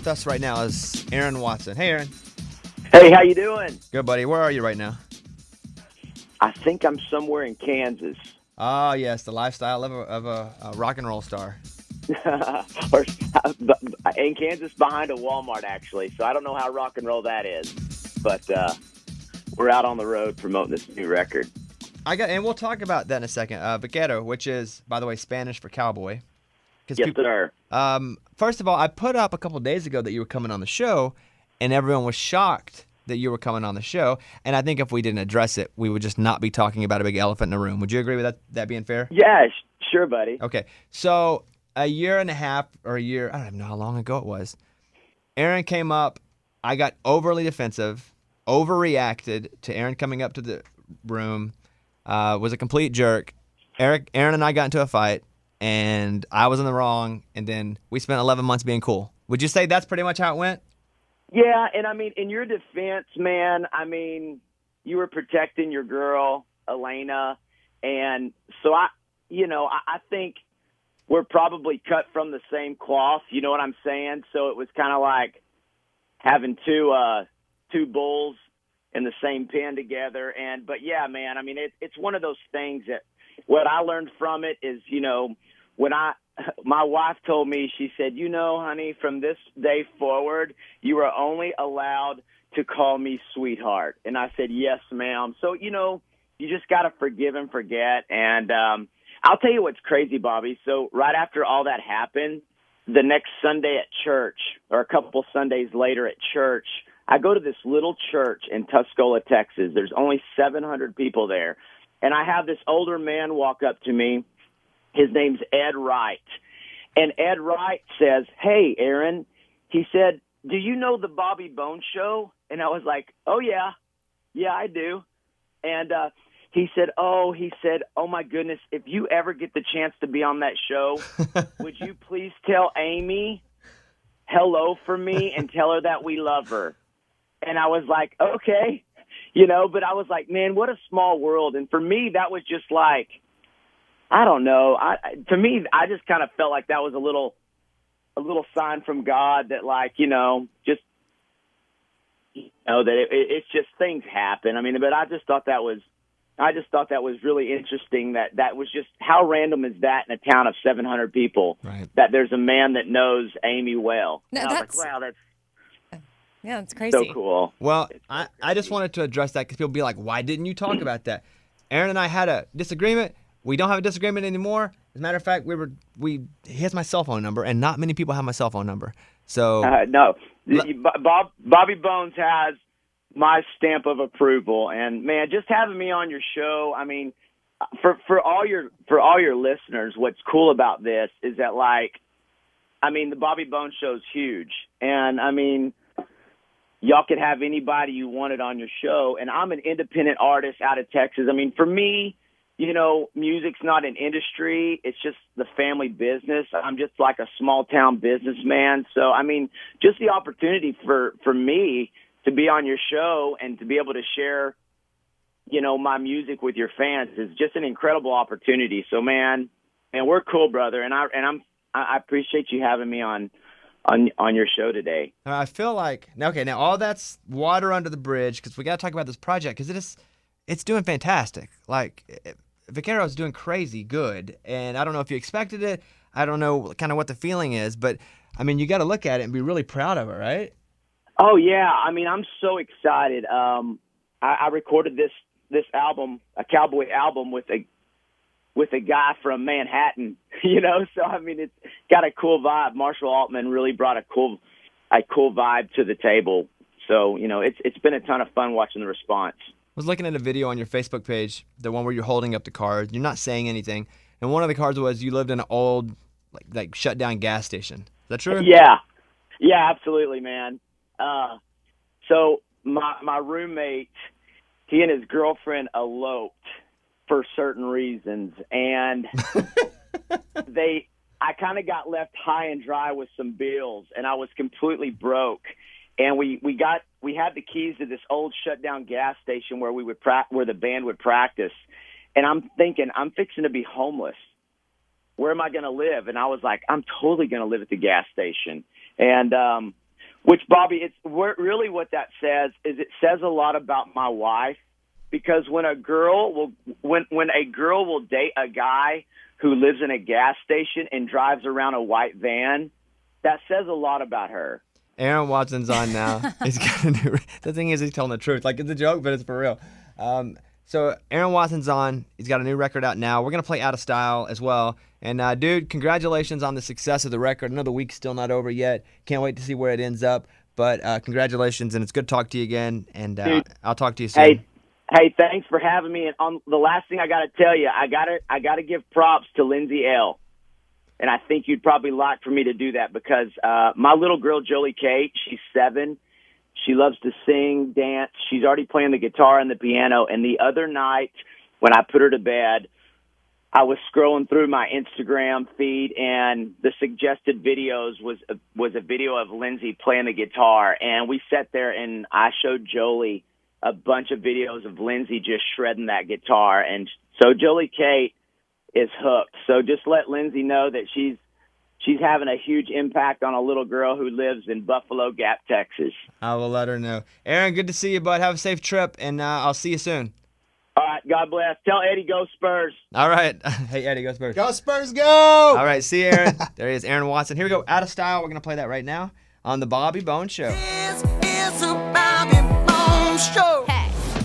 with us right now is Aaron Watson. Hey, Aaron. Hey, how you doing? Good, buddy. Where are you right now? I think I'm somewhere in Kansas. Ah, yes, the lifestyle of a rock and roll star. or in Kansas behind a Walmart, actually. So I don't know how rock and roll that is. But we're out on the road promoting this new record. And we'll talk about that in a second. Vaquero, which is, by the way, Spanish for cowboy. Yes, sir. First of all, I put up a couple of days ago that you were coming on the show, and everyone was shocked that you were coming on the show. And I think if we didn't address it, we would just not be talking about a big elephant in the room. Would you agree with that being fair? Yeah, sure, buddy. Okay. So a year and a half or a year, I don't even know how long ago it was, Aaron came up. I got overly defensive, overreacted to Aaron coming up to the room, was a complete jerk. Aaron and I got into a fight, and I was in the wrong, and then we spent 11 months being cool. Would you say that's pretty much how it went? Yeah, and I mean, in your defense, man, I mean, you were protecting your girl, Elena, and so I think we're probably cut from the same cloth, you know what I'm saying? So it was kind of like having two bulls in the same pen together. But yeah, man, I mean, it's one of those things that what I learned from it is, when my wife told me, she said, honey, from this day forward, you are only allowed to call me sweetheart. And I said, yes, ma'am. So, you just got to forgive and forget. And I'll tell you what's crazy, Bobby. So right after all that happened, the next Sunday at church, or a couple Sundays later at church, I go to this little church in Tuscola, Texas. There's only 700 people there. And I have this older man walk up to me. His name's Ed Wright. And Ed Wright says, hey, Aaron, he said, do you know the Bobby Bones Show? And I was like, oh, yeah. Yeah, I do. And he said, oh my goodness, if you ever get the chance to be on that show, would you please tell Amy hello for me and tell her that we love her? And I was like, okay, but I was like, man, what a small world. And for me, that was just like, I don't know. To me, I just kind of felt like that was a little sign from God that, like, just, that it's just things happen. I mean, but I just thought that was really interesting. That was just, how random is that in a town of 700 people, right, that there's a man that knows Amy well. No, and I was like, wow, that's crazy. So cool. Well, I just wanted to address that because people be like, why didn't you talk about that? Aaron and I had a disagreement. We don't have a disagreement anymore. As a matter of fact, he has my cell phone number, and not many people have my cell phone number. So no, Bobby Bones has my stamp of approval, and man, just having me on your show. I mean, for all your listeners, what's cool about this is that, like, I mean, the Bobby Bones Show is huge, and I mean, y'all could have anybody you wanted on your show, and I'm an independent artist out of Texas. I mean, for me, music's not an industry. It's just the family business. I'm just like a small town businessman. So, I mean, just the opportunity for me to be on your show and to be able to share, my music with your fans is just an incredible opportunity. So, man, we're cool, brother. And I appreciate you having me on your show today. I feel like, now all that's water under the bridge, because we got to talk about this project, because it's doing fantastic. Like, Vaquero's doing crazy good, and I don't know if you expected it. I don't know kind of what the feeling is, but, I mean, you got to look at it and be really proud of it, right? Oh, yeah. I mean, I'm so excited. I recorded this album, a cowboy album, with a guy from Manhattan, So, I mean, it's got a cool vibe. Marshall Altman really brought a cool vibe to the table. So, it's been a ton of fun watching the response. I was looking at a video on your Facebook page, the one where you're holding up the cards. You're not saying anything. And one of the cards was you lived in an old, like shut down gas station. Is that true? Yeah. Yeah, absolutely, man. So my roommate, he and his girlfriend eloped for certain reasons. And I kind of got left high and dry with some bills, and I was completely broke. And we had the keys to this old shut down gas station where where the band would practice. And I'm thinking, I'm fixing to be homeless. Where am I going to live? And I was like, I'm totally going to live at the gas station. And Which, Bobby, really what that says is it says a lot about my wife, because when a girl will date a guy who lives in a gas station and drives around a white van, that says a lot about her. Aaron Watson's on now. He's got a new. The thing is, he's telling the truth. Like, it's a joke, but it's for real. So Aaron Watson's on. He's got a new record out now. We're gonna play Out of Style as well. And dude, congratulations on the success of the record. I know the week's still not over yet. Can't wait to see where it ends up. But congratulations, and it's good to talk to you again. And I'll talk to you soon. Hey, thanks for having me. And on the last thing I got to tell you, I gotta give props to Lindsay L. And I think you'd probably like for me to do that, because my little girl, Jolie Kate, she's 7. She loves to sing, dance. She's already playing the guitar and the piano. And the other night when I put her to bed, I was scrolling through my Instagram feed, and the suggested videos was a video of Lindsay playing the guitar. And we sat there, and I showed Jolie a bunch of videos of Lindsay just shredding that guitar. And so Jolie Kate is hooked. So just let Lindsay know that she's having a huge impact on a little girl who lives in Buffalo Gap, Texas. I will let her know. Aaron, good to see you, bud. Have a safe trip, and I'll see you soon. All right, God bless. Tell Eddie, go Spurs. All right. Hey, Eddie, go Spurs. Go Spurs, go! All right, see you, Aaron. There he is, Aaron Watson. Here we go, Out of Style. We're going to play that right now on The Bobby Bones Show.